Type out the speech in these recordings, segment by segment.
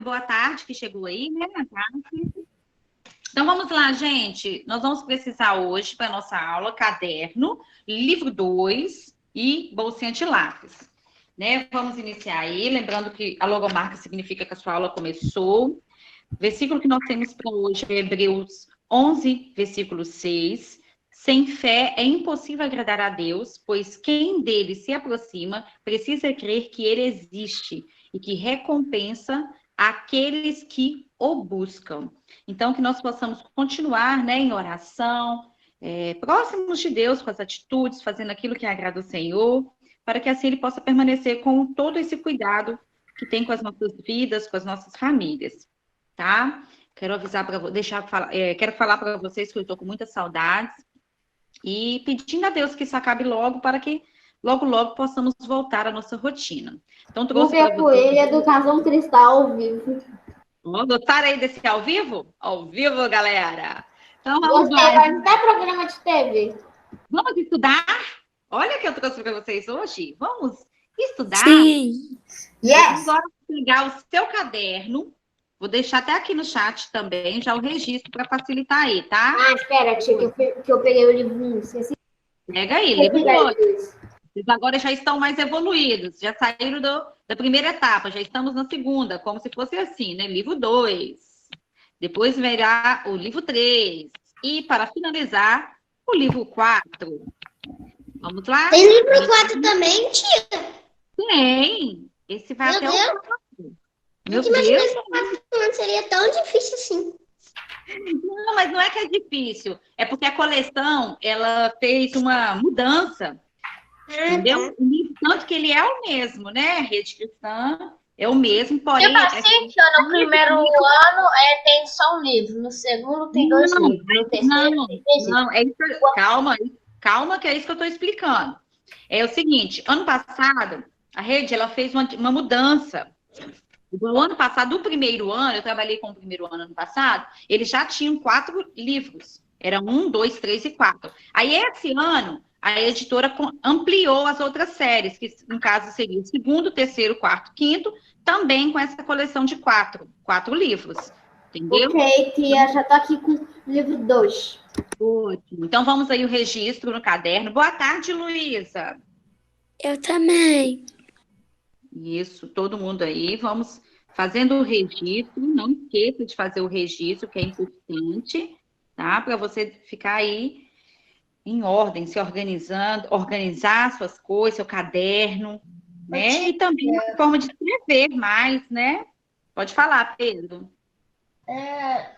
boa tarde, que chegou aí, né? Então, vamos lá, gente. Nós vamos precisar hoje, para a nossa aula, caderno, livro 2 e bolsinha de lápis. Né? Vamos iniciar aí, lembrando que a logomarca significa que a sua aula começou. O versículo que nós temos para hoje é Hebreus 11, versículo 6. Sem fé é impossível agradar a Deus, pois quem dele se aproxima precisa crer que ele existe e que recompensa aqueles que o buscam. Então, que nós possamos continuar, né, em oração, próximos de Deus, com as atitudes, fazendo aquilo que agrada ao Senhor, para que assim ele possa permanecer com todo esse cuidado que tem com as nossas vidas, com as nossas famílias, tá? Quero avisar para quero falar para vocês que eu estou com muitas saudades e pedindo a Deus que isso acabe logo para que logo, logo possamos voltar à nossa rotina. Então, trouxe para vocês... Coelho, Educação Cristal ao vivo. Gostaram aí desse ao vivo? Ao vivo, galera! Então, vamos Gostei, lá. mas não tem programa de TV. Vamos estudar? Olha o que eu trouxe para vocês hoje. Vamos estudar? Sim. Yes! Agora, vou pegar o seu caderno. Vou deixar até aqui no chat também, já o registro para facilitar aí, tá? Ah, espera, tia, que eu peguei o livro 1. Esqueci. Pega aí, livro 2. Vocês agora já estão mais evoluídos, já saíram da primeira etapa, já estamos na segunda, como se fosse assim, né? Livro 2. Depois virá o livro 3. E, para finalizar, o livro 4. Vamos lá? Tem livro 4 também, tia? Tem. Esse vai até o 4. Meu Deus. Esse 4 não seria tão difícil assim. Não, mas não é que é difícil. É porque a coleção, ela fez uma mudança. Entendeu? Tanto que ele é o mesmo, né? Rede Cristã é o mesmo, porém... Tipo assim, no primeiro ano tem só um livro, no segundo tem 2 livros, no terceiro tem 3 livros. Não, é isso, calma, que é isso que eu estou explicando. É o seguinte, ano passado, a rede, ela fez uma mudança. No ano passado, o primeiro ano, eu trabalhei com o primeiro ano passado, eles já tinham 4 livros. Era 1, 2, 3 e 4. Aí, esse ano, a editora ampliou as outras séries, que no caso seria o segundo, terceiro, quarto, quinto, também com essa coleção de 4 livros. Entendeu? Ok, tia, já tô aqui com o livro 2. Ótimo. Então, vamos aí o registro no caderno. Boa tarde, Luísa. Eu também. Isso, todo mundo aí. Vamos fazendo o registro. Não esqueça de fazer o registro, que é importante, tá? Para você ficar aí em ordem, se organizando, organizar suas coisas, seu caderno, né? E também uma forma de escrever mais, né? Pode falar, Pedro.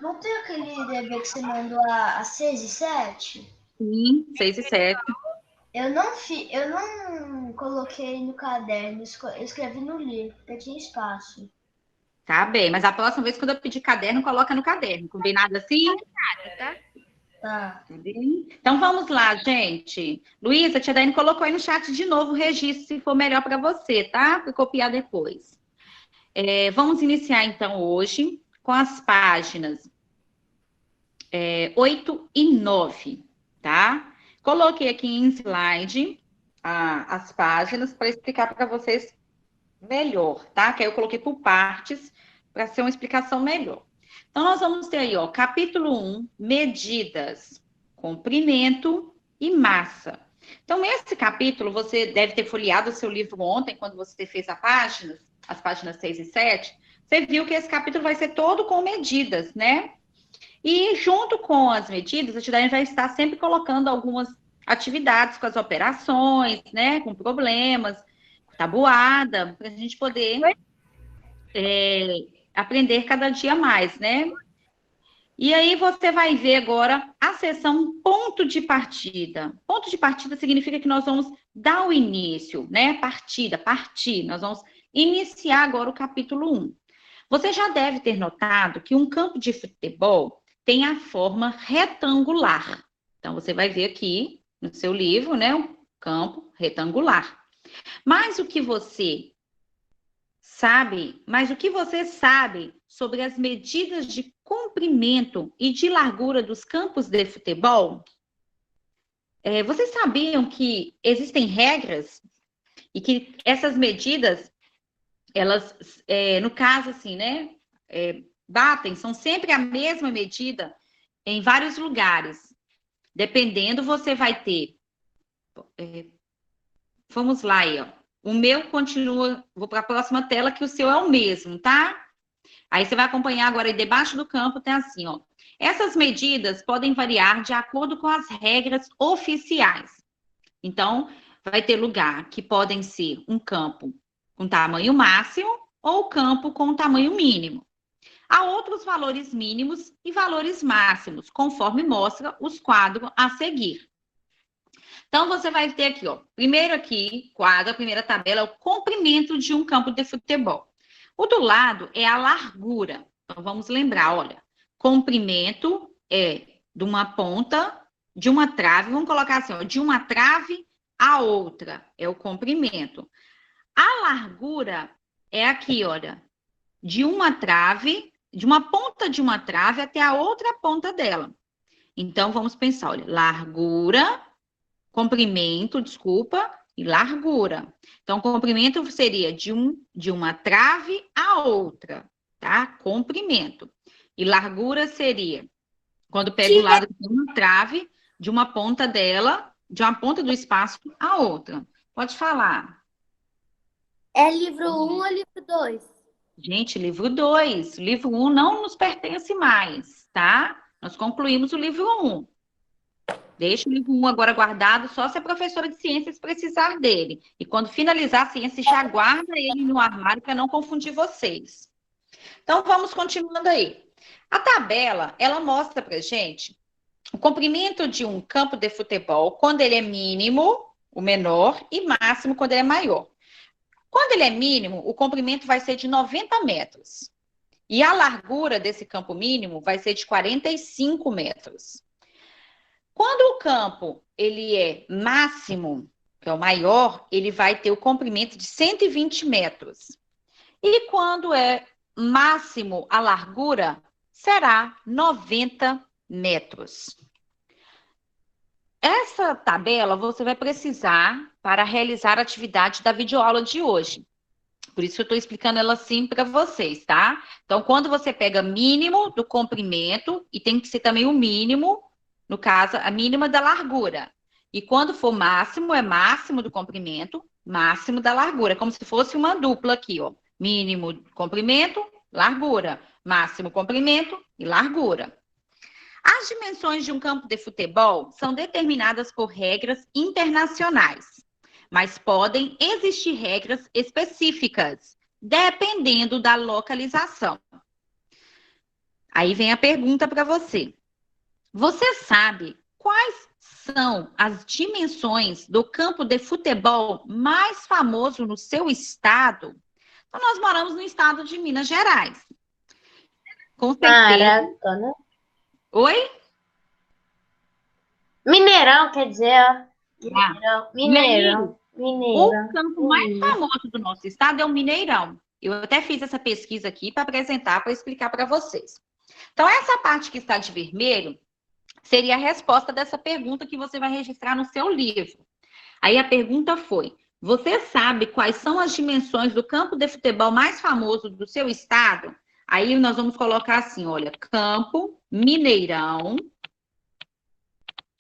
Não tem aquele dever que você mandou a 6 e 7? Sim, 6 e 7. Eu não coloquei no caderno, eu escrevi no livro, porque tinha espaço. Tá bem, mas a próxima vez, quando eu pedir caderno, coloca no caderno. Combinado assim? Tá. Tá bem? Então, vamos lá, gente. Luísa, a tia Daiane colocou aí no chat de novo o registro, se for melhor para você, tá? Para copiar depois. Vamos iniciar, então, hoje com as páginas 8 e 9, tá? Coloquei aqui em slide as páginas para explicar para vocês melhor, tá? Que aí eu coloquei por partes para ser uma explicação melhor. Então, nós vamos ter aí, ó, capítulo 1, medidas, comprimento e massa. Então, esse capítulo, você deve ter folheado o seu livro ontem, quando você fez as páginas 6 e 7, você viu que esse capítulo vai ser todo com medidas, né? E junto com as medidas, a Tidane vai estar sempre colocando algumas atividades com as operações, né? Com problemas, tabuada, para a gente poder aprender cada dia mais, né? E aí você vai ver agora a seção ponto de partida. Ponto de partida significa que nós vamos dar o início, né? Partir. Nós vamos iniciar agora o capítulo 1. Você já deve ter notado que um campo de futebol tem a forma retangular. Então, você vai ver aqui no seu livro, né? Um campo retangular. Mas o que você sabe sobre as medidas de comprimento e de largura dos campos de futebol? Vocês sabiam que existem regras e que essas medidas, elas, no caso assim, né? batem são sempre a mesma medida em vários lugares. Dependendo, você vai ter... vamos lá aí, ó. O meu continua... Vou para a próxima tela, que o seu é o mesmo, tá? Aí você vai acompanhar agora, aí debaixo do campo tem assim, ó. Essas medidas podem variar de acordo com as regras oficiais. Então, vai ter lugar que podem ser um campo com tamanho máximo ou campo com tamanho mínimo. Há outros valores mínimos e valores máximos, conforme mostra os quadros a seguir. Então, você vai ter aqui, ó. Primeiro aqui, quadro, a primeira tabela é o comprimento de um campo de futebol. O do lado é a largura. Então, vamos lembrar, olha. Comprimento é de uma ponta, de uma trave, vamos colocar assim, ó, de uma trave a outra, é o comprimento. A largura é aqui, olha, de uma trave, de uma ponta de uma trave até a outra ponta dela. Então, vamos pensar, olha, largura, comprimento, desculpa, e largura. Então, comprimento seria de uma trave a outra, tá? Comprimento. E largura seria, quando pega o lado de uma trave, de uma ponta dela, de uma ponta do espaço a outra. Pode falar. É livro 1 ou livro 2? Gente, livro 2. Livro 1 não nos pertence mais, tá? Nós concluímos o livro 1. Deixa o livro 1 agora guardado, só se a professora de ciências precisar dele. E quando finalizar a ciência, já guarda ele no armário para não confundir vocês. Então, vamos continuando aí. A tabela, ela mostra pra gente o comprimento de um campo de futebol quando ele é mínimo, o menor, e máximo quando ele é maior. Quando ele é mínimo, o comprimento vai ser de 90 metros. E a largura desse campo mínimo vai ser de 45 metros. Quando o campo ele é máximo, que é o maior, ele vai ter o comprimento de 120 metros. E quando é máximo a largura, será 90 metros. Essa tabela você vai precisar para realizar a atividade da videoaula de hoje. Por isso eu estou explicando ela assim para vocês, tá? Então, quando você pega mínimo do comprimento, e tem que ser também o mínimo, no caso, a mínima da largura. E quando for máximo, é máximo do comprimento, máximo da largura. Como se fosse uma dupla aqui, ó. Mínimo comprimento, largura. Máximo comprimento e largura. As dimensões de um campo de futebol são determinadas por regras internacionais, mas podem existir regras específicas, dependendo da localização. Aí vem a pergunta para você. Você sabe quais são as dimensões do campo de futebol mais famoso no seu estado? Então, nós moramos no estado de Minas Gerais. Com certeza. Maratona. Oi? Mineirão, quer dizer, ó. Mineirão. Mineirão. O campo mais famoso do nosso estado é o Mineirão. Eu até fiz essa pesquisa aqui para apresentar, para explicar para vocês. Então, essa parte que está de vermelho seria a resposta dessa pergunta que você vai registrar no seu livro. Aí a pergunta foi: você sabe quais são as dimensões do campo de futebol mais famoso do seu estado? Aí nós vamos colocar assim, olha, campo Mineirão.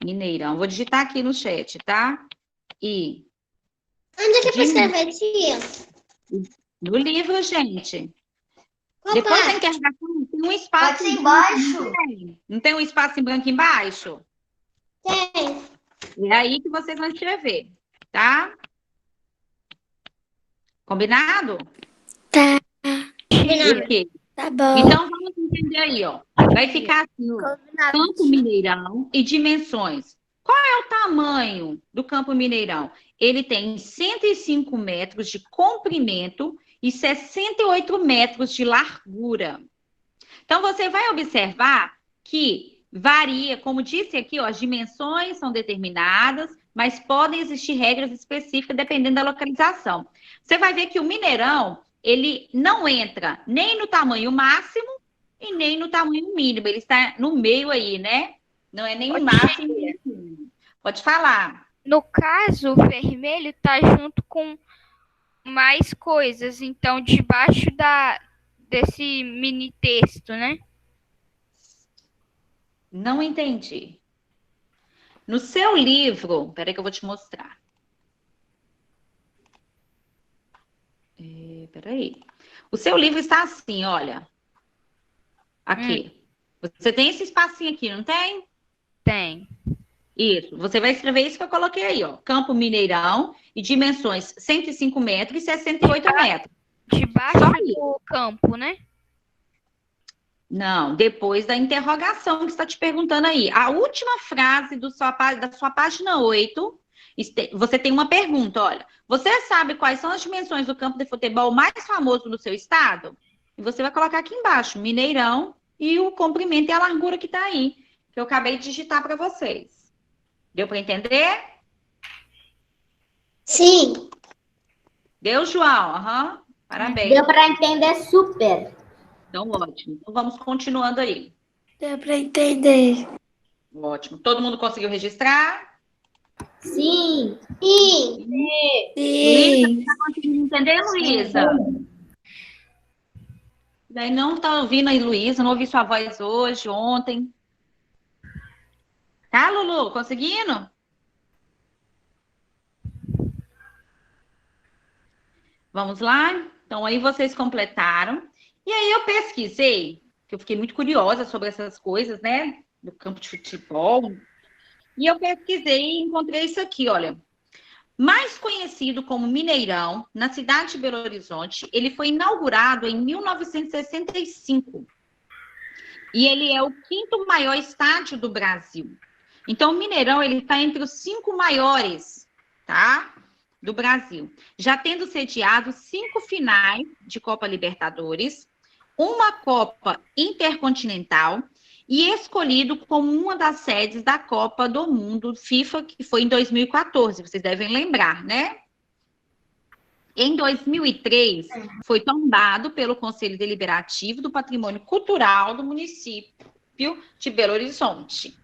Mineirão. Vou digitar aqui no chat, tá? E... Onde é que você escrever, tia? no livro, gente. Qual Depois da parte? interrogação, tem um espaço... Pode ser em embaixo. branco. Não tem um espaço em branco embaixo? Tem. É aí que vocês vão escrever, tá? Combinado? Tá. Ok. Tá bom. Então, vamos entender aí, ó. Vai ficar assim, ó. Campo Mineirão e dimensões. Qual é o tamanho do Campo Mineirão? Ele tem 105 metros de comprimento e 68 metros de largura. Então, você vai observar que varia, como disse aqui, ó, as dimensões são determinadas, mas podem existir regras específicas dependendo da localização. Você vai ver que o Mineirão, ele não entra nem no tamanho máximo e nem no tamanho mínimo. Ele está no meio aí, né? Não é nem o máximo nem o mínimo. Pode falar. No caso, o vermelho está junto com mais coisas. Então, debaixo desse mini texto, né? Não entendi. No seu livro, peraí que eu vou te mostrar. Peraí. O seu livro está assim, olha. Aqui. Você tem esse espacinho aqui, não tem? Tem. Isso. Você vai escrever isso que eu coloquei aí, ó. Campo Mineirão e dimensões 105 metros e 68 metros. Debaixo Só do campo, né? Não, depois da interrogação que está te perguntando aí. A última frase da sua página 8, você tem uma pergunta, olha. Você sabe quais são as dimensões do campo de futebol mais famoso do seu estado? E você vai colocar aqui embaixo, Mineirão e o comprimento e a largura que está aí, que eu acabei de digitar para vocês. Deu para entender? Sim. Deu, João? Aham. Parabéns. Deu para entender super. Então, ótimo. Então, vamos continuando aí. Deu pra entender. Ótimo. Todo mundo conseguiu registrar? Sim. Sim. Luísa, tá conseguindo entender, Luísa? Daí não tá ouvindo aí, Luísa, não ouvi sua voz hoje, ontem. Tá, Lulu? Conseguindo? Vamos lá? Então, aí vocês completaram. E aí eu pesquisei, que eu fiquei muito curiosa sobre essas coisas, né? Do campo de futebol. E eu pesquisei e encontrei isso aqui, olha. Mais conhecido como Mineirão, na cidade de Belo Horizonte, ele foi inaugurado em 1965. E ele é o 5º maior estádio do Brasil. Então, o Mineirão, ele está entre os 5 maiores, tá? Do Brasil. Já tendo sediado 5 finais de Copa Libertadores, uma Copa Intercontinental e escolhido como uma das sedes da Copa do Mundo FIFA, que foi em 2014, vocês devem lembrar, né? Em 2003, foi tombado pelo Conselho Deliberativo do Patrimônio Cultural do município de Belo Horizonte.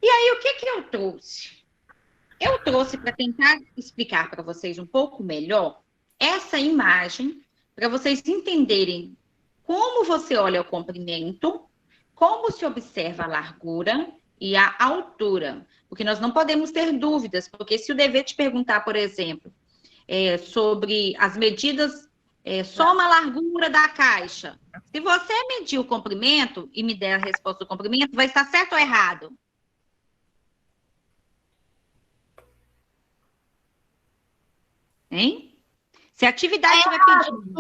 E aí, o que eu trouxe? Eu trouxe para tentar explicar para vocês um pouco melhor essa imagem, para vocês entenderem como você olha o comprimento, como se observa a largura e a altura. Porque nós não podemos ter dúvidas, porque se o dever te perguntar, por exemplo, sobre as medidas, soma a largura da caixa. Se você medir o comprimento e me der a resposta do comprimento, vai estar certo ou errado? Hein? Se a atividade estiver pedindo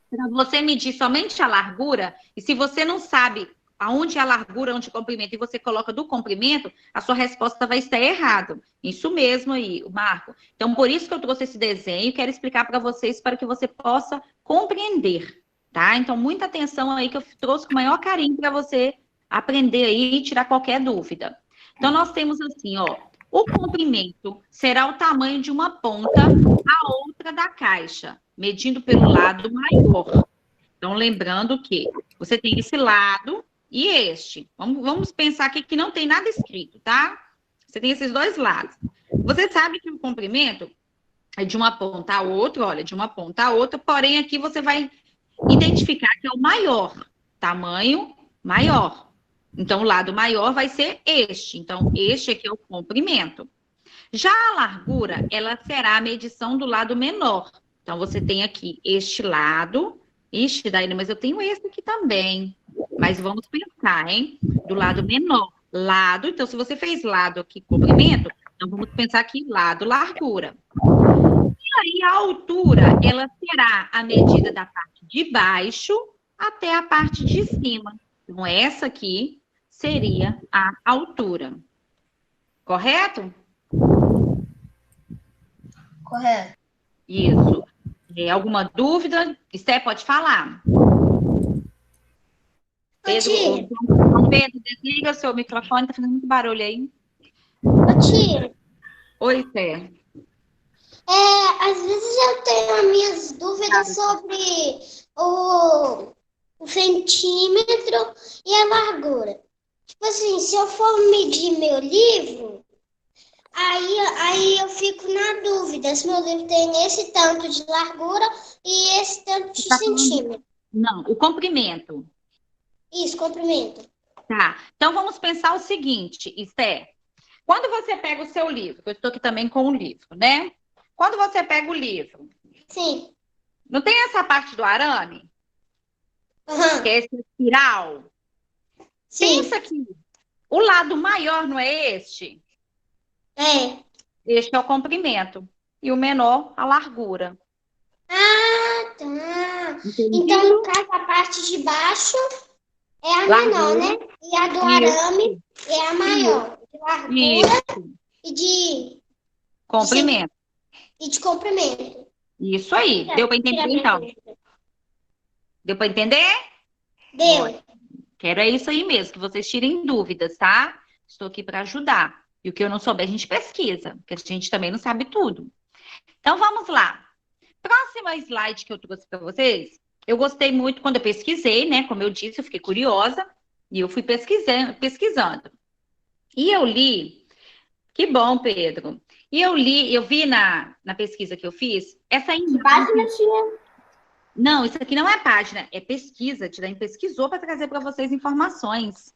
para você medir somente a largura, e se você não sabe aonde é a largura, onde é o comprimento, e você coloca do comprimento, a sua resposta vai estar errada. Isso mesmo aí, Marco. Então, por isso que eu trouxe esse desenho, quero explicar para vocês, para que você possa compreender, tá? Então, muita atenção aí, que eu trouxe com o maior carinho para você aprender aí e tirar qualquer dúvida. Então, nós temos assim, ó, o comprimento será o tamanho de uma ponta à outra da caixa, medindo pelo lado maior. Então, lembrando que você tem esse lado e este. Vamos pensar aqui que não tem nada escrito, tá? Você tem esses dois lados. Você sabe que o comprimento é de uma ponta a outra, olha, de uma ponta a outra, porém aqui você vai identificar que é o maior, tamanho maior. Então, o lado maior vai ser este. Então, este aqui é o comprimento. Já a largura, ela será a medição do lado menor. Então, você tem aqui este lado. Ixi, Daína, mas eu tenho esse aqui também. Mas vamos pensar, hein? Do lado menor. Lado, então, se você fez lado aqui, comprimento, então vamos pensar aqui, lado, largura. E aí, a altura, ela será a medida da parte de baixo até a parte de cima. Então, essa aqui seria a altura. Correto? Correto. Isso. Alguma dúvida? Esté, pode falar. Pedro, Pedro, desliga o seu microfone, tá fazendo muito barulho aí. Ô, tia, Oi, Esté. às vezes eu tenho as minhas dúvidas sobre o centímetro e a largura. Tipo assim, se eu for medir meu livro, aí eu fico na dúvida se meu livro tem esse tanto de largura e esse tanto de centímetro. Não, o comprimento. Isso, comprimento. Tá. Então vamos pensar o seguinte, Esther. Quando você pega o seu livro, eu estou aqui também com o livro, né? Quando você pega o livro, Sim. não tem essa parte do arame, Aham. que é esse espiral? Sim. Pensa que o lado maior não é este? É. Este é o comprimento. E o menor, a largura. Ah, tá. Entendido? Então, no caso, a parte de baixo é a Largura. menor, né? E a do Isso. arame é a maior. De largura Isso. e de Comprimento. comprimento. Isso aí. Deu para entender, então? Deu para entender? Deu. Quero é isso aí mesmo, que vocês tirem dúvidas, tá? Estou aqui para ajudar. E o que eu não souber, a gente pesquisa, porque a gente também não sabe tudo. Então, vamos lá. Próxima slide que eu trouxe para vocês, eu gostei muito quando eu pesquisei, né? Como eu disse, eu fiquei curiosa e eu fui pesquisando. E eu li, que bom, Pedro. E eu vi na pesquisa que eu fiz, essa imagem. Página tinha. Não, isso aqui não é página, é pesquisa. Tirei pesquisou para trazer para vocês informações,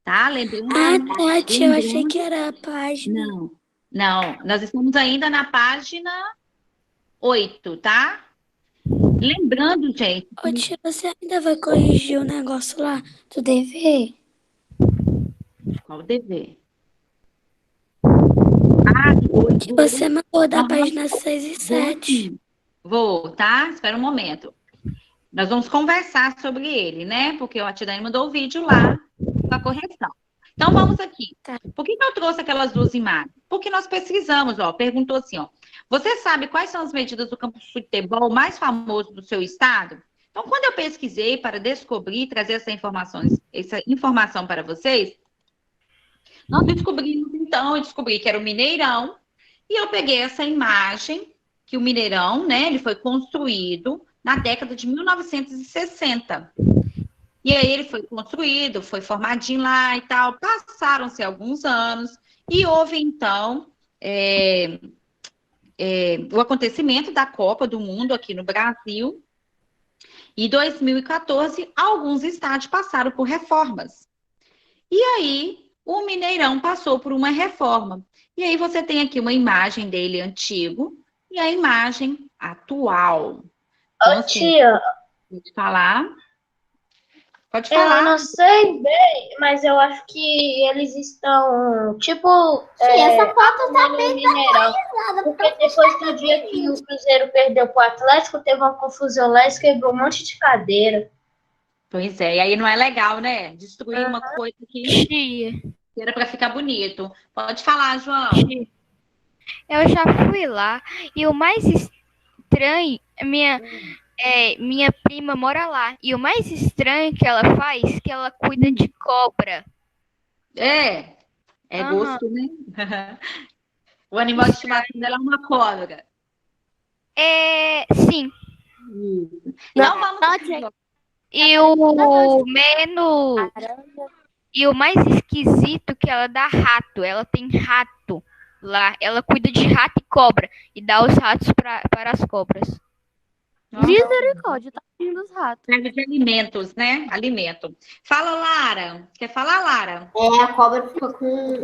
tá? Tati, eu achei que era a página. Não, nós estamos ainda na página 8, tá? Lembrando, gente. Ô, tia, você ainda vai corrigir o negócio lá do dever? Qual o dever? Ah, Que você mandou da Aham. página 6 e 7. Vou, tá? Espera um momento. Nós vamos conversar sobre ele, né? Porque a Tia Dani mandou o vídeo lá com a correção. Então, vamos aqui. Tá. Por que eu trouxe aquelas duas imagens? Porque nós pesquisamos, ó. Perguntou assim, ó. Você sabe quais são as medidas do campo de futebol mais famoso do seu estado? Então, quando eu pesquisei para descobrir, trazer essa informação para vocês, nós descobrimos, então, eu descobri que era o Mineirão, e eu peguei essa imagem, que o Mineirão, né, ele foi construído na década de 1960. E aí ele foi construído, foi formadinho lá e tal. Passaram-se alguns anos e houve, então, o acontecimento da Copa do Mundo aqui no Brasil. E em 2014, alguns estádios passaram por reformas. E aí, o Mineirão passou por uma reforma. E aí você tem aqui uma imagem dele antigo e a imagem atual. Então, assim, Tia, pode falar. Pode eu falar. não sei bem, mas eu acho que eles estão, tipo, essa foto tá no Mineirão. Porque depois do dia que o Cruzeiro perdeu pro Atlético, teve uma confusão lá e quebrou um monte de cadeira. Pois é, e aí não é legal, né? Destruir uma coisa que Tia, era para ficar bonito. Pode falar, João. eu já fui lá e o mais estranho, minha prima mora lá. E o mais estranho que ela faz, que ela cuida de cobra. É Aham. gosto, né? O animal de estimação dela é uma cobra. Sim. Então vamos. E o menos. E o mais esquisito que ela dá rato. Ela tem rato lá. Ela cuida de rato e cobra. E dá os ratos para as cobras. Misericórdia, tá vindo os ratos. Serve de alimentos, né? Alimento. Fala, Lara. Quer falar, Lara? A cobra fica com.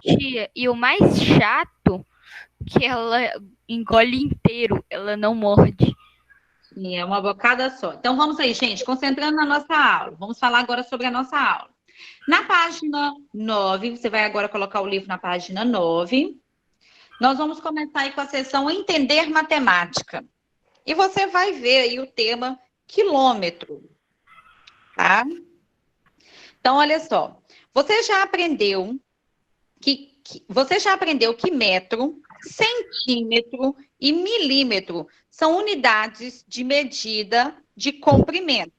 Tia, e o mais chato que ela engole inteiro. Ela não morde. Sim, é uma bocada só. Então vamos aí, gente, concentrando na nossa aula. Vamos falar agora sobre a nossa aula. Na página 9, você vai agora colocar o livro na página 9. Nós vamos começar aí com a sessão Entender Matemática. E você vai ver aí o tema quilômetro, tá? Então, olha só. Você já aprendeu que metro, centímetro e milímetro são unidades de medida de comprimento.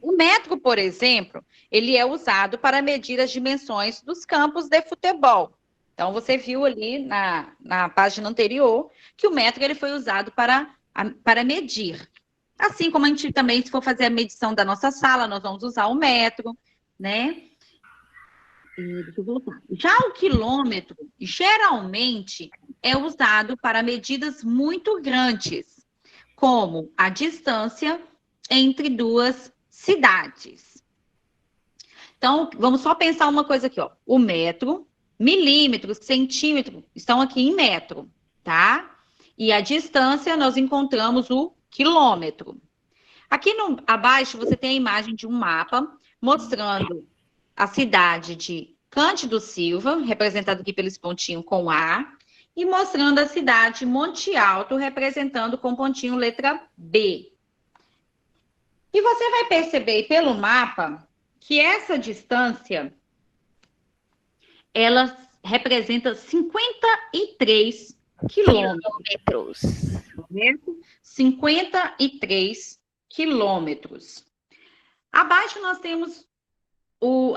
O metro, por exemplo, ele é usado para medir as dimensões dos campos de futebol. Então, você viu ali na página anterior que o metro ele foi usado para medir. Assim como a gente também, se for fazer a medição da nossa sala, nós vamos usar o metro, né? Deixa eu voltar. Já o quilômetro, geralmente, é usado para medidas muito grandes. como a distância entre duas cidades. Então, vamos só pensar uma coisa aqui, ó. O metro, milímetro, centímetro, estão aqui em metro, tá? E a distância, nós encontramos o quilômetro. Aqui abaixo, você tem a imagem de um mapa mostrando a cidade de Cândido Silva, representado aqui pelo pontinho com A, e mostrando a cidade de Monte Alto, representando com pontinho letra B. E você vai perceber pelo mapa que essa distância, ela representa 53 quilômetros. 53 quilômetros. Abaixo nós temos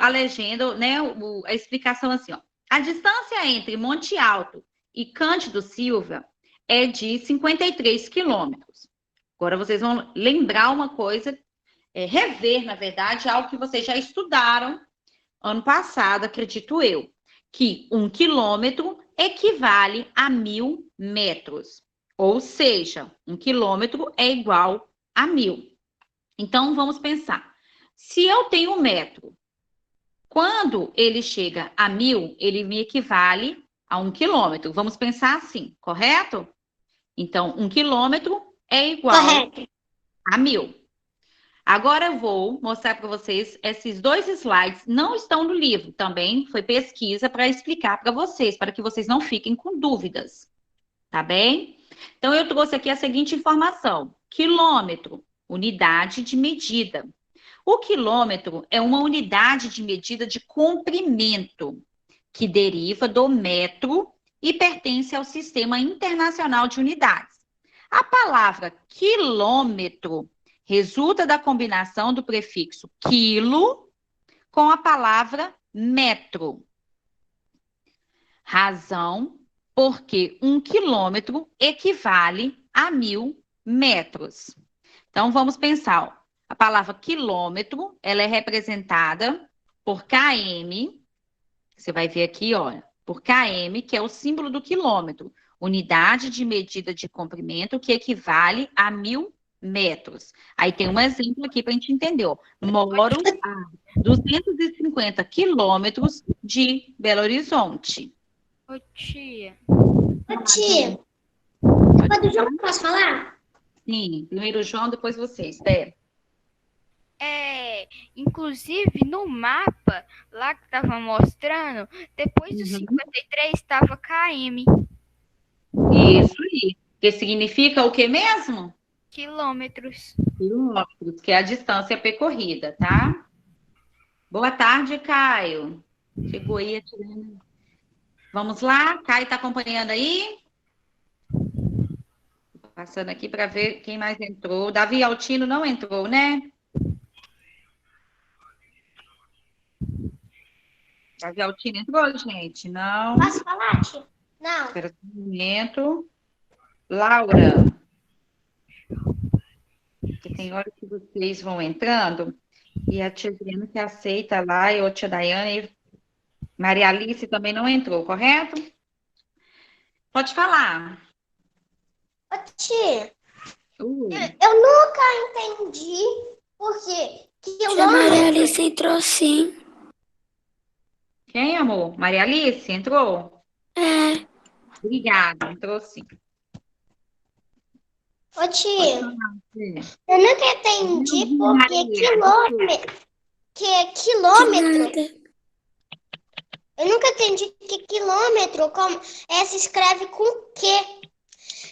a legenda, né, a explicação assim, ó. A distância entre Monte Alto e Cândido Silva é de 53 quilômetros. Agora vocês vão lembrar uma coisa, rever, na verdade, algo que vocês já estudaram ano passado, acredito eu, que 1 quilômetro equivale a 1.000 metros. Ou seja, 1 quilômetro é igual a 1.000. Então, vamos pensar. Se eu tenho 1 metro, quando ele chega a 1.000, ele me equivale a 1 quilômetro. Vamos pensar assim, correto? Então, 1 quilômetro é igual a 1.000. Agora eu vou mostrar para vocês, esses 2 slides não estão no livro, também foi pesquisa para explicar para vocês, para que vocês não fiquem com dúvidas, tá bem? Então, eu trouxe aqui a seguinte informação. Quilômetro, unidade de medida. O quilômetro é uma unidade de medida de comprimento, que deriva do metro e pertence ao Sistema Internacional de Unidades. A palavra quilômetro resulta da combinação do prefixo quilo com a palavra metro. Razão porque 1 quilômetro equivale a 1.000 metros. Então, vamos pensar, ó. A palavra quilômetro, ela é representada por km, você vai ver aqui, olha, por km, que é o símbolo do quilômetro, unidade de medida de comprimento que equivale a 1.000 metros. Aí tem um exemplo aqui para a gente entender, ó. Moro a 250 quilômetros de Belo Horizonte. Ô, tia. Ô, tia, depois do jogo posso falar? Sim, primeiro o João, depois você, espera. Inclusive no mapa lá que tava mostrando, depois do 53 estava km. Isso aí. Que significa o que mesmo? Quilômetros. Quilômetros, que é a distância percorrida, tá? Boa tarde, Caio. Chegou aí atirando. Vamos lá, Caio está acompanhando aí? Passando aqui para ver quem mais entrou. Davi Altino não entrou, né? Davi Altino entrou, gente? Não. Posso falar, tia? Não. Espera um momento. Laura. Porque tem hora que vocês vão entrando e a tia Adriana que aceita lá, e a tia Daiane, e Maria Alice também não entrou, correto? Pode falar. Ô, tia, Ui. eu nunca entendi porque Maria Alice entrou sim. Quem, amor? Maria Alice entrou? É. Obrigada, entrou sim. Ô, tia, Sim. eu nunca entendi porque quilômetro. Eu nunca entendi que quilômetro se escreve com Q.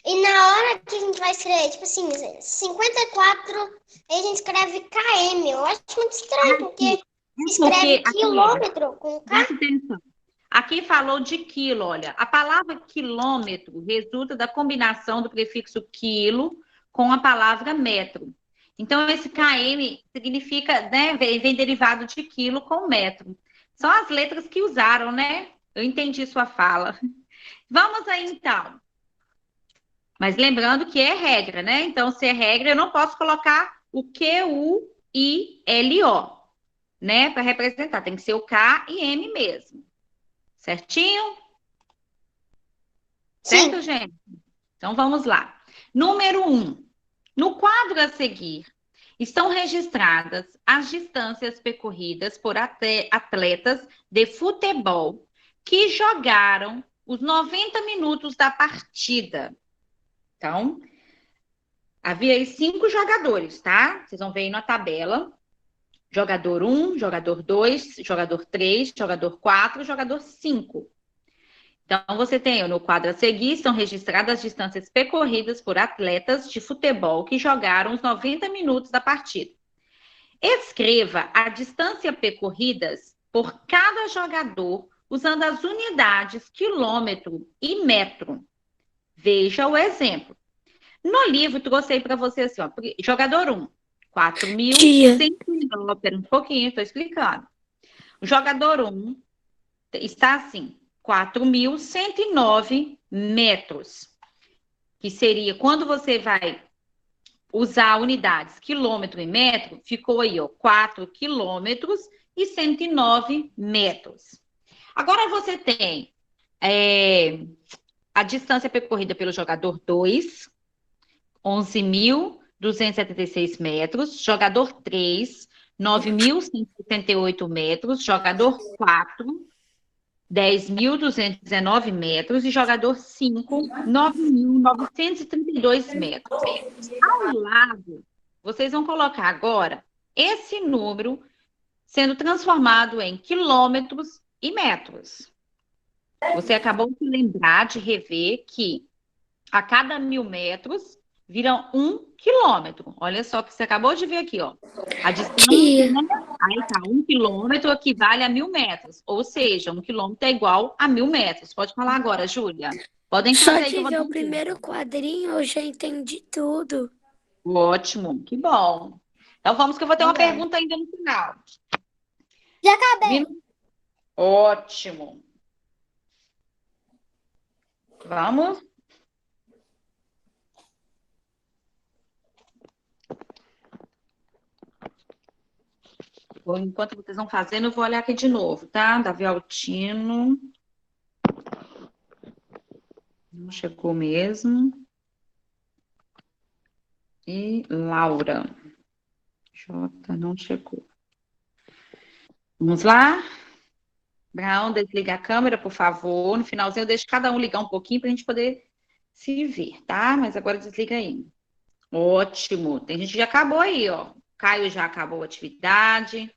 E na hora que a gente vai escrever, tipo assim, 54, a gente escreve KM. Eu acho muito estranho, porque escreve quilômetro com K. Presta atenção. Aqui falou de quilo, olha. A palavra quilômetro resulta da combinação do prefixo quilo com a palavra metro. Então, esse KM significa, né, vem derivado de quilo com metro. São as letras que usaram, né? Eu entendi sua fala. Vamos aí, então. Mas lembrando que é regra, né? Então, se é regra, eu não posso colocar o Q-U-I-L-O, né? Para representar. Tem que ser o K e M mesmo. Certinho? Sim. Certo, gente? Então, vamos lá. Número 1. No quadro a seguir, estão registradas as distâncias percorridas por atletas de futebol que jogaram os 90 minutos da partida. Então, havia aí 5 jogadores, tá? Vocês vão ver aí na tabela. Jogador 1, jogador 2, jogador 3, jogador 4, jogador 5. Então, você tem no quadro a seguir, estão registradas as distâncias percorridas por atletas de futebol que jogaram os 90 minutos da partida. Escreva a distância percorridas por cada jogador usando as unidades quilômetro e metro. Veja o exemplo. No livro, trouxe aí para você assim, ó, jogador 1, 4.109, pera um pouquinho, estou explicando. O jogador 1 está assim, 4.109 metros, que seria, quando você vai usar unidades quilômetro e metro, ficou aí, ó, 4 quilômetros e 109 metros. Agora você tem a distância percorrida pelo jogador 2, 11.276 metros, jogador 3, 9.178 metros, jogador 4, 10.219 metros e jogador 5, 9.932 metros. Ao lado, vocês vão colocar agora esse número sendo transformado em quilômetros e metros. Você acabou de lembrar de rever que a cada 1.000 metros viram 1 quilômetro. Olha só que você acabou de ver aqui, ó. A distância, né? Aí tá, 1 quilômetro equivale a 1.000 metros. Ou seja, 1 quilômetro é igual a 1.000 metros. Pode falar agora, Júlia. Podem fazer aí. Só de ver o primeiro quadrinho, eu já entendi tudo. Ótimo, que bom. Então vamos que eu vou ter uma pergunta ainda no final. Já acabei. Ótimo. Vamos? Enquanto vocês vão fazendo, eu vou olhar aqui de novo, tá? Davi Altino. Não chegou mesmo. E Laura. Jota não chegou. Vamos lá? Brown, desliga a câmera, por favor. No finalzinho eu deixo cada um ligar um pouquinho para a gente poder se ver, tá? Mas agora desliga aí. Ótimo. Tem gente que já acabou aí, ó. Caio já acabou a atividade.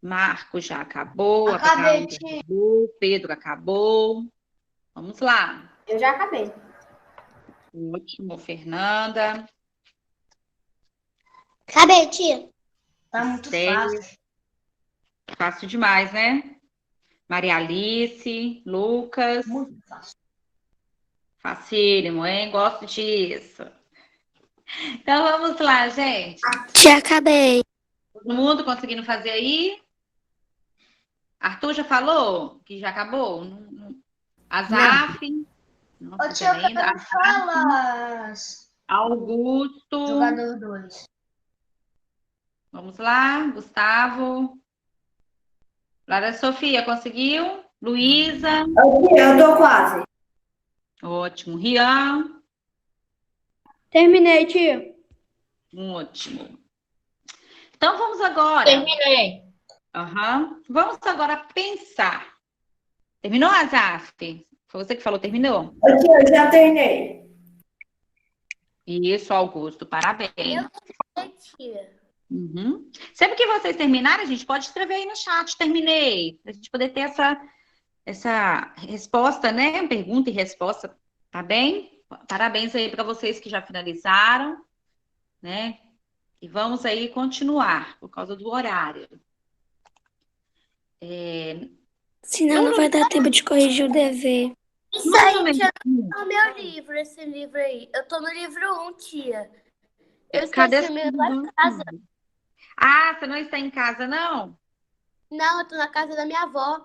Marco já acabou. Acabei, acabou. Pedro acabou. Vamos lá. Eu já acabei. Ótimo, Fernanda. Acabei, tia. Tá muito Sério. fácil. Fácil demais, né? Maria Alice, Lucas. Muito fácil. Facílimo, hein? Gosto disso. Então vamos lá, gente. Já acabei. Todo mundo conseguindo fazer aí? Arthur já falou que já acabou? Azaf? Não, Ô, tia, eu ainda. quero falar. Augusto. Jogador 2. Vamos lá, Gustavo. Lara Sofia, conseguiu? Luísa. Eu tô quase. Ótimo. Rian. Terminei, tia. Ótimo. Então vamos agora. Terminei. Vamos agora pensar. Terminou, Azaf? Foi você que falou, terminou? Eu já terminei. Isso, Augusto, parabéns. Eu tia. Sempre que vocês terminarem, a gente pode escrever aí no chat, terminei. Pra gente poder ter essa resposta, né? Pergunta e resposta, tá bem? Parabéns aí para vocês que já finalizaram, né? E vamos aí continuar, por causa do horário. Senão não vai dar tempo de corrigir o dever. Isso aí, tia, é o meu livro, esse livro aí. Eu tô no livro 1, tia. Eu Cadê esqueci o meu lá em casa. Ah, você não está em casa, não? Não, eu tô na casa da minha avó.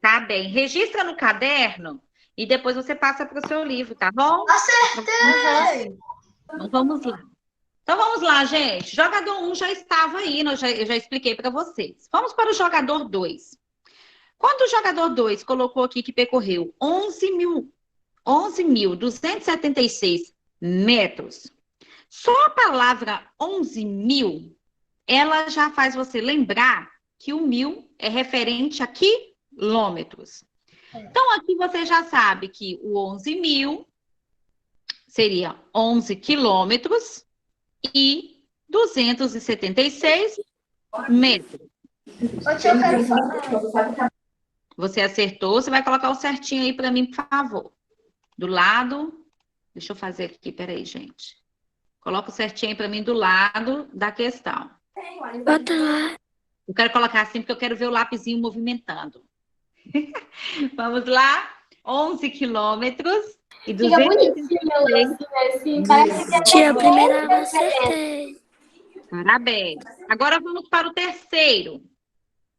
Tá bem. Registra no caderno e depois você passa para o seu livro, tá bom? Acertei! Então vamos lá. Então vamos lá, gente. Jogador 1 já estava aí, eu já expliquei para vocês. Vamos para o jogador 2. Quando o jogador 2 colocou aqui que percorreu 11.276 metros, Só a palavra 11.000, ela já faz você lembrar que o 1.000 é referente a quilômetros. Então, aqui você já sabe que o 11.000 seria 11 quilômetros e 276 metros. Ô, tia, eu quero falar. Você acertou, você vai colocar o certinho aí para mim, por favor. Do lado, deixa eu fazer aqui, peraí, gente. Coloca o certinho aí para mim do lado da questão. Bota lá. Eu quero colocar assim porque eu quero ver o lapisinho movimentando. Vamos lá. 11 quilômetros e Fica 276 assim. Parece que é Tia, a primeira eu acertei. Parabéns. Agora vamos para o terceiro.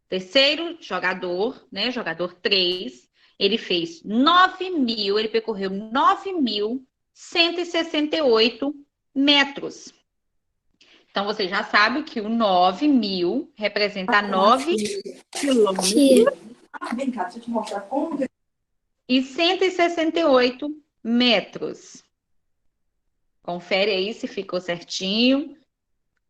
Terceiro jogador, né? Jogador 3. Ele fez 9.000, ele percorreu 9.168 metros. Então, você já sabe que o 9.000 representa 9 quilômetros Tia, Vem cá, deixa eu te mostrar como. e 168 metros. Confere aí se ficou certinho.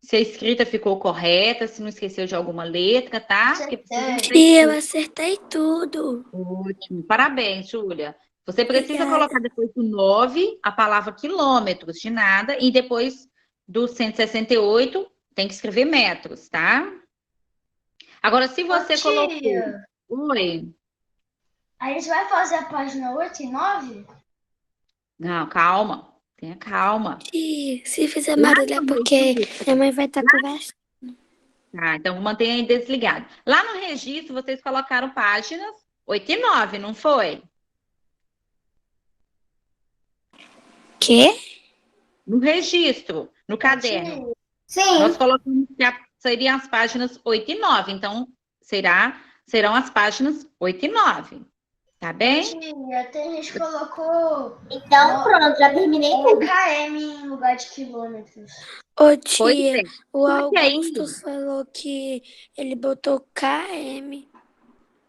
Se a escrita ficou correta, se não esqueceu de alguma letra, tá? Porque precisa tia, eu acertei tudo. Ótimo. Parabéns, Júlia. Você precisa Obrigada. colocar depois do 9 a palavra quilômetros, de nada, e depois do 168 tem que escrever metros, tá? Agora, se você colocou... Tia, Oi. a gente vai fazer a página 8 e 9? Não, calma. Tenha calma. Tia, se fizer barulho é porque minha mãe vai estar conversando. Tá, então mantenha aí desligado. Lá no registro, vocês colocaram páginas 8 e 9, não foi? Quê? No registro, no caderno. Sim. Nós colocamos que seriam as páginas 8 e 9. Então, serão as páginas 8 e 9. Tá bem? Tia, até a gente colocou Então, pronto, já terminei tudo. km em lugar de quilômetros. Ô, Pois tia, é. o Só que aí- Augusto falou que ele botou KM.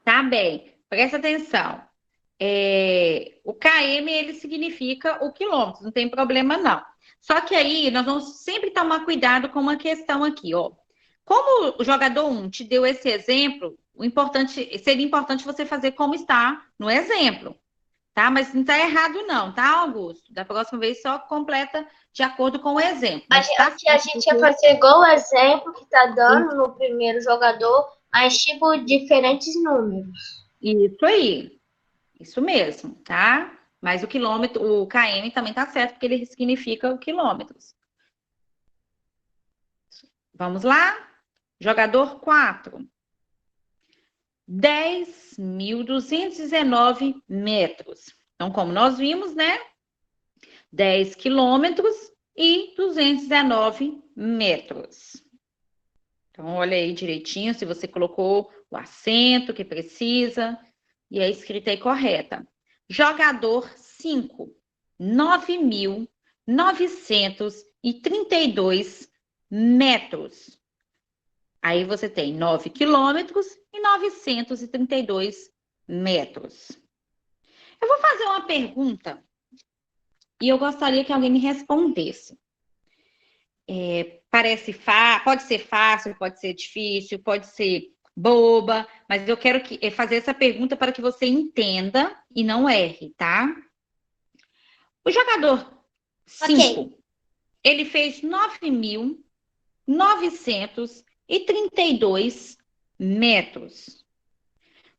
Tá bem. Presta atenção. O KM, ele significa o quilômetro. Não tem problema, não. Só que aí, nós vamos sempre tomar cuidado com uma questão aqui, ó. Como o jogador 1 te deu esse exemplo, seria importante você fazer como está no exemplo, tá? Mas não está errado não, tá, Augusto? Da próxima vez só completa de acordo com o exemplo. A gente ia fazer igual o exemplo que tá dando no primeiro jogador, mas tipo diferentes números. Isso aí, isso mesmo, tá? Mas o quilômetro, o KM também tá certo, porque ele significa quilômetros. Vamos lá? Jogador 4. 10.219 metros. Então, como nós vimos, né? 10 quilômetros e 219 metros. Então, olha aí direitinho se você colocou o acento que precisa e a escrita aí correta. Jogador 5. 9.932 metros. Aí você tem 9 quilômetros e 932 metros. Eu vou fazer uma pergunta e eu gostaria que alguém me respondesse. Pode ser fácil, pode ser difícil, pode ser boba, mas eu quero fazer essa pergunta para que você entenda e não erre, tá? O jogador 5, ele fez 9.932 metros.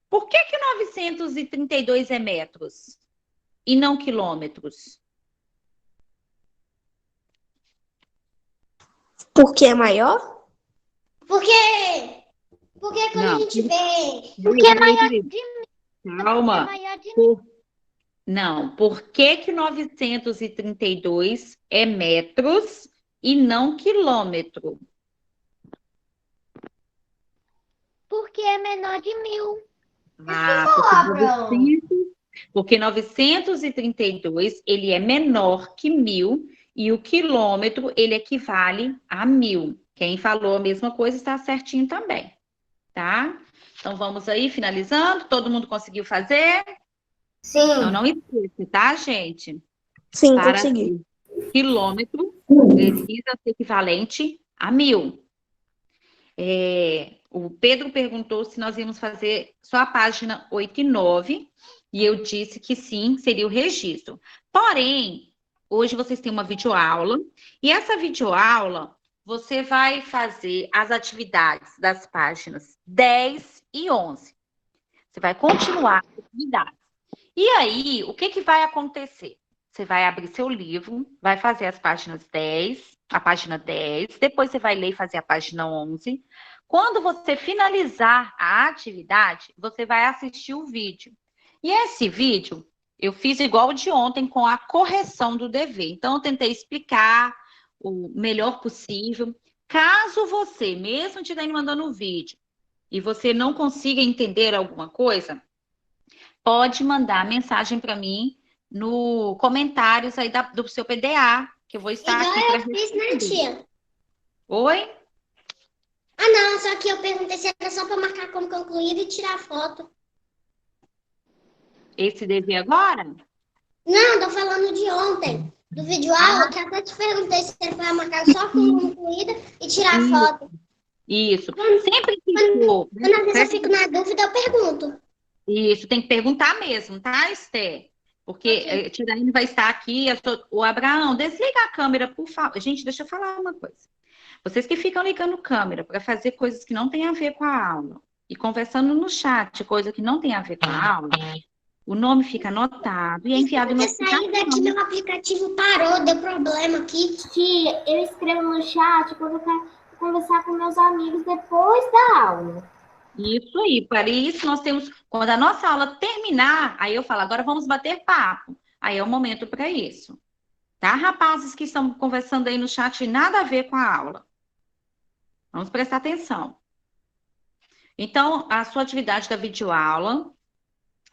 Por que 932 é metros e não quilômetros? Porque é maior? Porque quando Não. a gente vê. Porque é maior de Calma. maior de Não, por que 932 é metros e não quilômetro? Porque é menor de 1.000. Porque 932 ele é menor que 1.000 e o quilômetro ele equivale a 1.000. Quem falou a mesma coisa está certinho também, tá? Então vamos aí finalizando. Todo mundo conseguiu fazer? Sim. Então não esqueça, tá, gente? Sim, Para consegui. quilômetro Precisa ser equivalente a 1.000. O Pedro perguntou se nós íamos fazer só a página 8 e 9, e eu disse que sim, seria o registro. Porém, hoje vocês têm uma videoaula, e essa videoaula você vai fazer as atividades das páginas 10 e 11. Você vai continuar as atividades. E aí, o que vai acontecer? Você vai abrir seu livro, vai fazer as páginas 10, a página 10, depois você vai ler e fazer a página 11. Quando você finalizar a atividade, você vai assistir o vídeo. E esse vídeo, eu fiz igual o de ontem, com a correção do dever. Então, eu tentei explicar o melhor possível. Caso você, mesmo te mandando o vídeo, e você não consiga entender alguma coisa, pode mandar mensagem para mim no comentários aí do seu PDA, que eu vou estar aqui para responder. Tia? Oi? Ah, não, só que eu perguntei se era só para marcar como concluído e tirar foto. Esse dever agora? Não, tô falando de ontem, do vídeo aula, que até te perguntei se era para marcar só como concluída e tirar foto. Isso. Sempre que for... Quando às vezes eu fico na dúvida, eu pergunto. Isso, tem que perguntar mesmo, tá, Esther? Porque a Tiraine vai estar aqui, o Abraão, desliga a câmera, por favor. Gente, deixa eu falar uma coisa. Vocês que ficam ligando câmera para fazer coisas que não tem a ver com a aula e conversando no chat, coisa que não tem a ver com a aula, o nome fica anotado e é enviado no saí daqui, meu aplicativo parou, deu problema aqui. Tia, eu escrevo no chat quando eu quero conversar com meus amigos depois da aula. Isso aí, para isso nós temos, quando a nossa aula terminar, aí eu falo, agora vamos bater papo. Aí é o momento para isso. Tá, rapazes que estão conversando aí no chat, nada a ver com a aula. Vamos prestar atenção. Então, a sua atividade da videoaula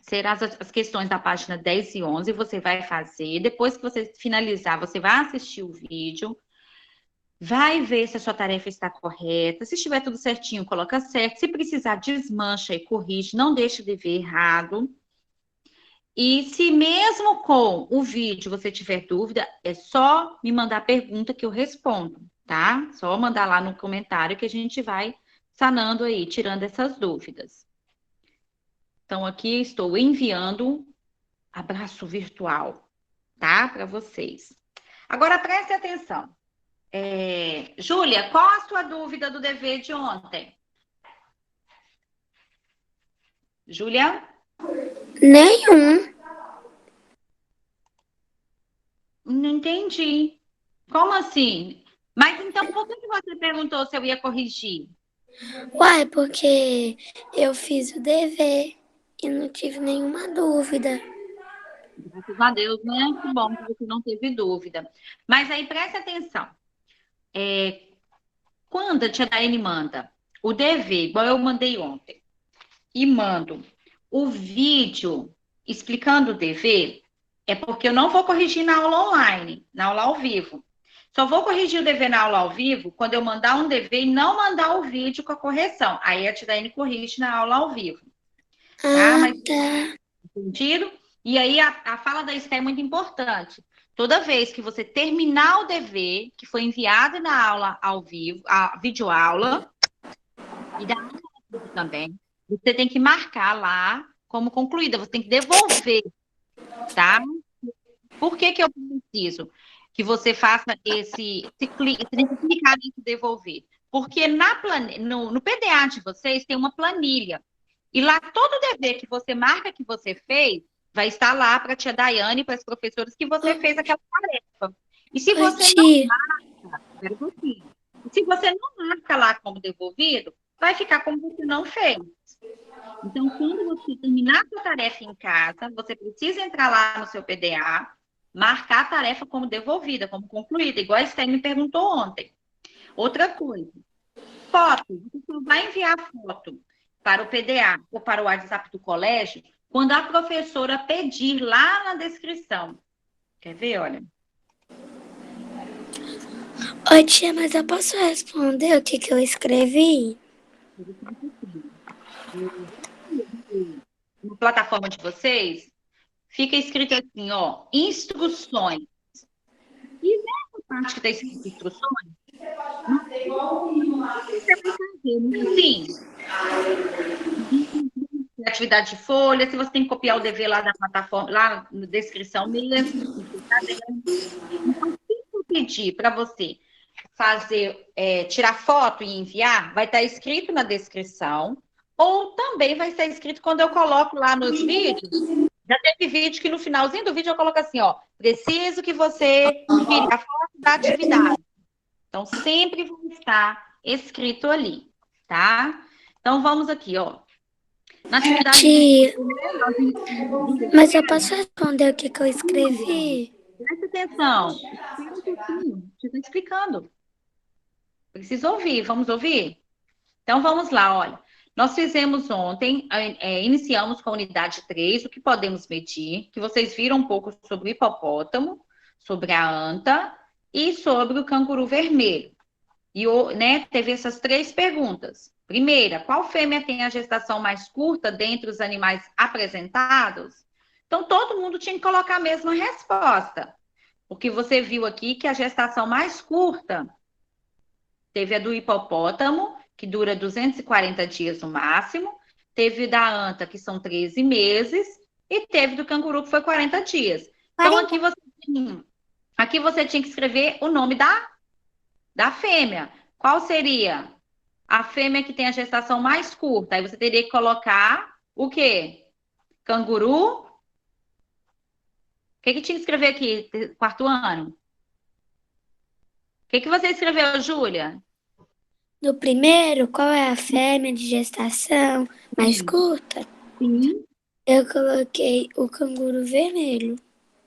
será as questões da página 10 e 11, você vai fazer. Depois que você finalizar, você vai assistir o vídeo, vai ver se a sua tarefa está correta. Se estiver tudo certinho, coloca certo. Se precisar, desmancha e corrige, não deixe o dever errado. E se mesmo com o vídeo você tiver dúvida, é só me mandar pergunta que eu respondo, tá? Só mandar lá no comentário que a gente vai sanando aí, tirando essas dúvidas. Então, aqui estou enviando abraço virtual, tá? Para vocês. Agora, preste atenção. Júlia, qual a sua dúvida do dever de ontem? Júlia? Nenhum. Não entendi. Como assim? Mas então, por que você perguntou se eu ia corrigir? Uai, porque eu fiz o dever e não tive nenhuma dúvida. Graças a Deus, né? Que bom que você não teve dúvida. Mas aí, preste atenção. Quando a tia Daiane manda o dever, igual eu mandei ontem, e mando o vídeo explicando o dever, é porque eu não vou corrigir na aula online, na aula ao vivo. Só vou corrigir o dever na aula ao vivo quando eu mandar um dever e não mandar o vídeo com a correção. Aí a tia Daiane corrige na aula ao vivo. Tá? Mas, entendido? E aí a fala da Esther é muito importante. Toda vez que você terminar o dever que foi enviado na aula ao vivo, a videoaula, e da aula também, você tem que marcar lá como concluída, você tem que devolver, tá? Por que eu preciso que você faça esse clique, você tem que clicar em devolver? Porque no PDA de vocês tem uma planilha, e lá todo dever que você marca que você fez, vai estar lá para a tia Daiane e para os professores que você fez aquela tarefa. E se você não marca, se você não marca lá como devolvido, vai ficar como você não fez. Então, quando você terminar a sua tarefa em casa, você precisa entrar lá no seu PDA, marcar a tarefa como devolvida, como concluída, igual a Esther me perguntou ontem. Outra coisa, foto. Você só vai enviar foto para o PDA ou para o WhatsApp do colégio quando a professora pedir lá na descrição. Quer ver? Olha. Oi, tia, mas eu posso responder o que eu escrevi? Na plataforma de vocês, fica escrito assim, ó, instruções. E mesmo parte que está escrito instruções, você vai fazer, né? Sim. Atividade de folha, se você tem que copiar o dever lá da plataforma, lá na descrição mesmo. Então, se eu pedir para você fazer, tirar foto e enviar, vai estar escrito na descrição, ou também vai estar escrito quando eu coloco lá nos vídeos. Já teve vídeo que no finalzinho do vídeo eu coloco assim, ó, preciso que você envie a foto da atividade. Então, sempre vai estar escrito ali, tá? Então, vamos aqui, ó. Na atividade... Tia, mas eu posso responder o que eu escrevi? Presta atenção. Espera um pouquinho. Eu estou explicando. Preciso ouvir. Vamos ouvir? Então, vamos lá, olha. Nós fizemos ontem, iniciamos com a unidade 3, o que podemos medir, que vocês viram um pouco sobre o hipopótamo, sobre a anta e sobre o canguru vermelho. E, né, teve essas 3 perguntas. Primeira, qual fêmea tem a gestação mais curta dentre os animais apresentados? Então, todo mundo tinha que colocar a mesma resposta. Porque você viu aqui que a gestação mais curta teve a do hipopótamo, que dura 240 dias no máximo, teve da anta, que são 13 meses, e teve do canguru, que foi 40 dias. Então, aqui você tinha que escrever o nome da fêmea. Qual seria a fêmea que tem a gestação mais curta? Aí você teria que colocar o quê? Canguru. O que tinha que escrever aqui, 4º ano? O que você escreveu, Júlia? No primeiro, qual é a fêmea de gestação mais curta? Sim. Eu coloquei o canguru vermelho.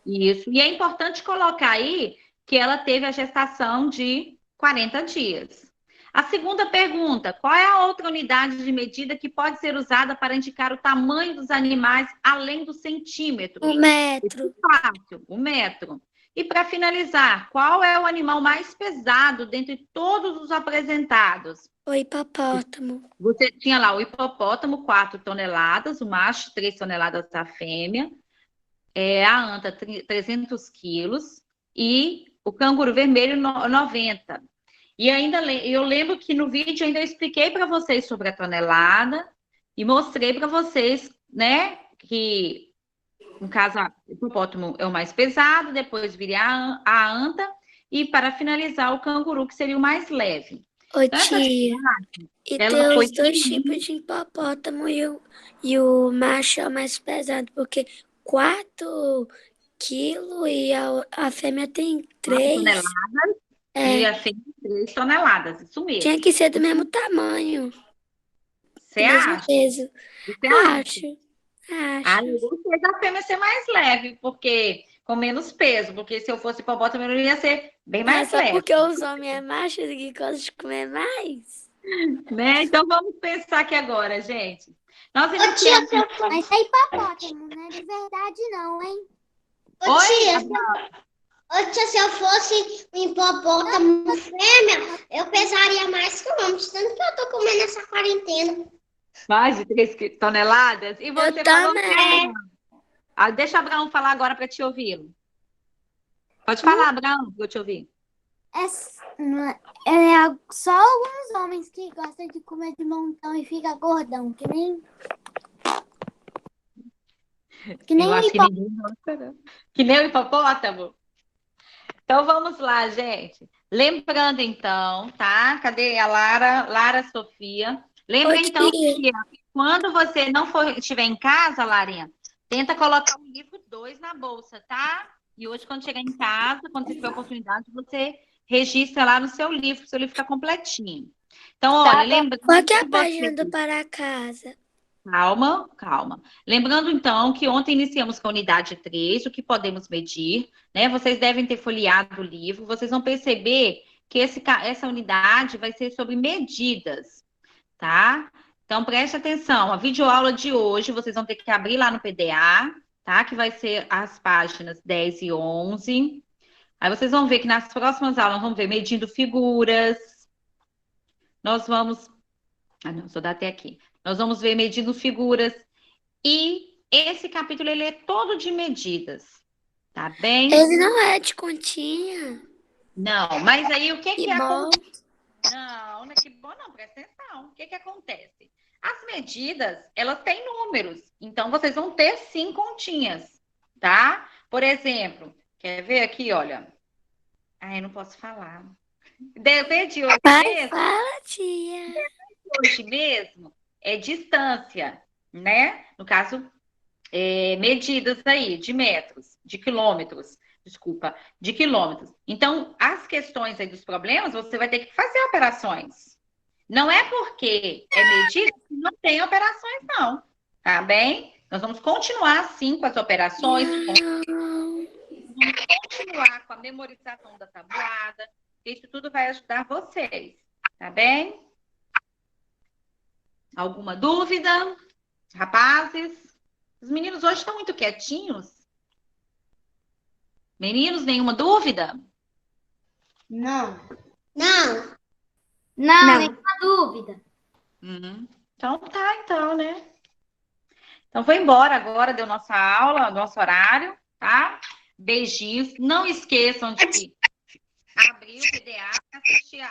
Isso. E é importante colocar aí que ela teve a gestação de 40 dias. A segunda pergunta, qual é a outra unidade de medida que pode ser usada para indicar o tamanho dos animais além do centímetro? O metro. Fácil, o metro. E para finalizar, qual é o animal mais pesado dentre todos os apresentados? O hipopótamo. Você tinha lá o hipopótamo, 4 toneladas, o macho, 3 toneladas a fêmea, a anta, 300 quilos, e o canguru vermelho, 90. E ainda eu lembro que no vídeo ainda eu expliquei para vocês sobre a tonelada e mostrei para vocês, né, que no caso o hipopótamo é o mais pesado, depois viria a anta e para finalizar o canguru, que seria o mais leve. Ô, tia, e tem os 2 tipos de hipopótamo e o macho é o mais pesado, porque 4 quilos e a fêmea tem 3 toneladas. E a fêmea 3 toneladas, isso mesmo. Tinha que ser do mesmo tamanho. Você acha? Peso. Você Acho. Eu gostei da fêmea ser mais leve, porque com menos peso, porque se eu fosse hipopótamo, eu ia ser bem mais leve. Porque os homens é macho que gostam de comer mais. Né? Então vamos pensar aqui agora, gente. Nós Ô, tia, Mas é hipopótamo, não é de verdade não, hein? Ô, tia, se eu fosse um hipopótamo fêmea, eu pesaria mais que um homem, tanto que eu tô comendo essa quarentena. Mais de 3 toneladas? E você Eu falou também. que... deixa a Abraão falar agora para te ouvi-lo. Pode falar, Abraão, vou te ouvir. É só alguns homens que gostam de comer de montão e fica gordão, que nem Eu o acho que hipopótamo. ninguém gosta, não. Que nem o hipopótamo? Então vamos lá, gente. Lembrando então, tá? Cadê a Lara? Lara Sofia. Lembra então que quando você não estiver em casa, Larinha, tenta colocar o livro 2 na bolsa, tá? E hoje, quando chegar em casa, quando você tiver oportunidade, você registra lá no seu livro ficar completinho. Então, olha, lembrando. Qual que é a página do Para Casa? Calma. Lembrando, então, que ontem iniciamos com a unidade 3, o que podemos medir, né? Vocês devem ter folheado o livro, vocês vão perceber que essa unidade vai ser sobre medidas, tá? Então, preste atenção, a videoaula de hoje, vocês vão ter que abrir lá no PDA, tá? Que vai ser as páginas 10 e 11. Aí vocês vão ver que nas próximas aulas, vamos ver medindo figuras. Nós vamos... só dá até aqui. Nós vamos ver medindo figuras. E esse capítulo, ele é todo de medidas. Tá bem? Ele não é de continha. Não, mas aí o que Que bom. acontece? Não, não é que bom não, presta atenção. O que acontece? As medidas, elas têm números, então vocês vão ter sim continhas, tá? Por exemplo, quer ver aqui, olha. Ai, não posso falar. Depende hoje Vai, mesmo. fala, tia. Hoje mesmo é distância, né? No caso, medidas aí de metros, de quilômetros, desculpa, de quilômetros. Então, as questões aí dos problemas, você vai ter que fazer operações. Não é porque é medida que não tem operações, não. Tá bem? Nós vamos continuar, sim, com as operações, vamos continuar com a memorização da tabuada, isso tudo vai ajudar vocês, tá bem? Alguma dúvida, rapazes? Os meninos hoje estão muito quietinhos. Meninos, nenhuma dúvida? Não. Não. Não, nenhuma dúvida. Então tá, então, né? Então vou embora agora, deu nossa aula, nosso horário, tá? Beijinhos. Não esqueçam de abrir o PDA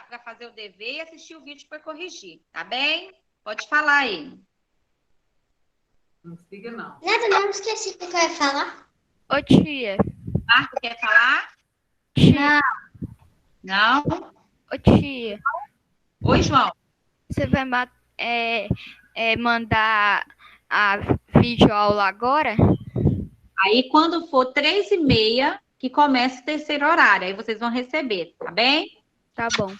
para fazer o dever e assistir o vídeo para corrigir, tá bem? Pode falar aí. Não siga, não. Nada, não esqueci o que eu ia falar. Ô, tia. Marco, quer falar? Tia. Não? Ô, tia. Oi, João. Você vai mandar a videoaula agora? Aí, quando for 3h30, que começa o terceiro horário. Aí vocês vão receber, tá bem? Tá bom.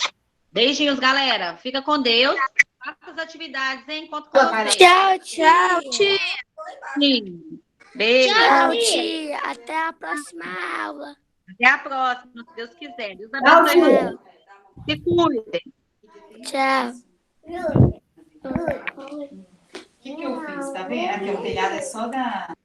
Beijinhos, galera. Fica com Deus. Faça as atividades, hein? Enquanto com vocês. Tchau, tia. Sim. Beijo. Tchau, tia. Até a próxima aula. Até a próxima, se Deus quiser. Deus abençoe vocês. Se cuidem. Tchau. O que eu fiz? Tá vendo? Aqui o telhado é só da.